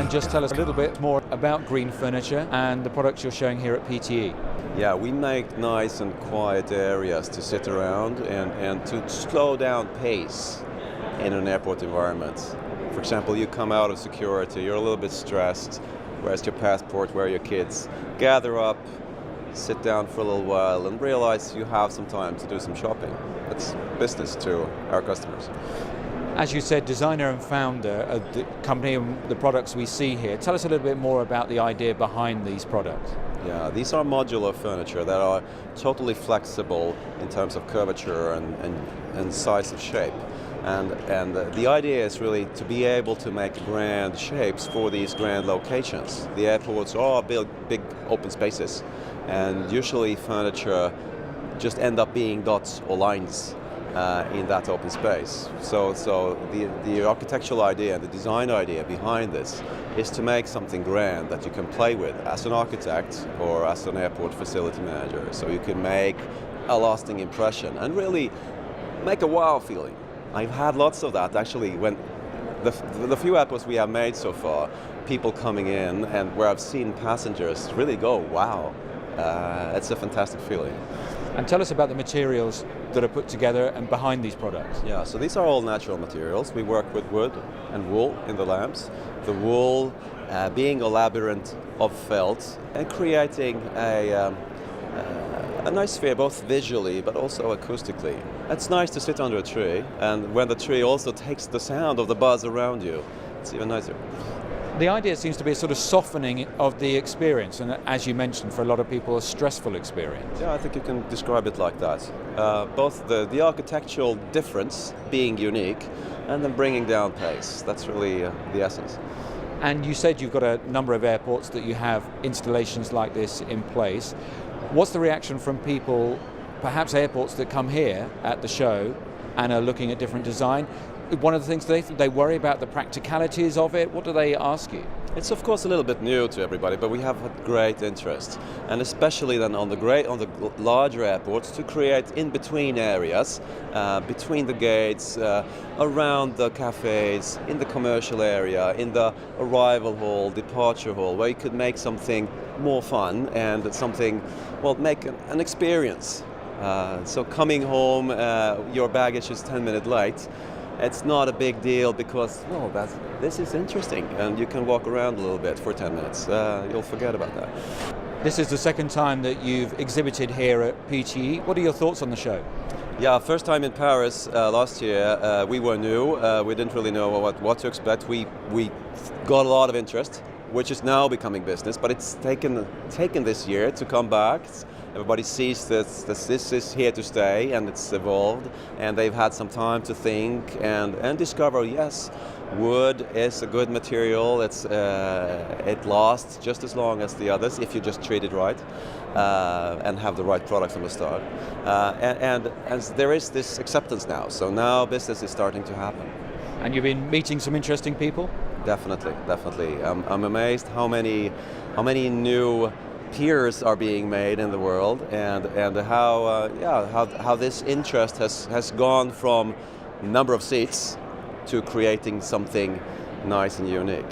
And just tell us a little bit more about Green Furniture and the products you're showing here at PTE. Yeah, we make nice and quiet areas to sit around and to slow down pace in an airport environment. For example, you come out of security, you're a little bit stressed, where's your passport, where are your kids? Gather up, sit down for a little while and realize you have some time to do some shopping. That's business to our customers. As you said, designer and founder of the company and the products we see here. Tell us a little bit more about the idea behind these products. Yeah, these are modular furniture that are totally flexible in terms of curvature and size of shape. And the idea is really to be able to make grand shapes for these grand locations. The airports are big open spaces, and usually furniture just end up being dots or lines in that open space. So the architectural idea, the design idea behind this is to make something grand that you can play with as an architect or as an airport facility manager. So you can make a lasting impression and really make a wow feeling. I've had lots of that actually when the few airports we have made so far, people coming in and where I've seen passengers really go, wow, it's a fantastic feeling. And tell us about the materials that are put together and behind these products. Yeah, so these are all natural materials. We work with wood and wool in the lamps. The wool being a labyrinth of felt and creating a nice sphere both visually but also acoustically. It's nice to sit under a tree, and when the tree also takes the sound of the buzz around you, it's even nicer. The idea seems to be a sort of softening of the experience, and as you mentioned, for a lot of people, a stressful experience. Yeah, I think you can describe it like that. Both the architectural difference being unique and then bringing down pace. That's really the essence. And you said you've got a number of airports that you have installations like this in place. What's the reaction from people, perhaps airports that come here at the show and are looking at different design? One of the things they worry about the practicalities of it. What do they ask you? It's of course a little bit new to everybody, but we have had great interest, and especially then on the larger airports to create in-between areas, between the gates, around the cafes, in the commercial area, in the arrival hall, departure hall, where you could make something more fun and something, well, make an experience. So coming home, your baggage is 10 minutes late. It's not a big deal because, well, this is interesting and you can walk around a little bit for 10 minutes. You'll forget about that. This is the second time that you've exhibited here at PTE. What are your thoughts on the show? Yeah, first time in Paris last year. We were new. We didn't really know what to expect. We got a lot of interest, which is now becoming business, but it's taken this year to come back. Everybody sees this is here to stay, and it's evolved, and they've had some time to think and discover, yes, wood is a good material. It lasts just as long as the others if you just treat it right and have the right product from the start. And there is this acceptance now, so now business is starting to happen. And you've been meeting some interesting people? Definitely. I'm amazed how many new peers are being made in the world, and how this interest has gone from number of seats to creating something nice and unique.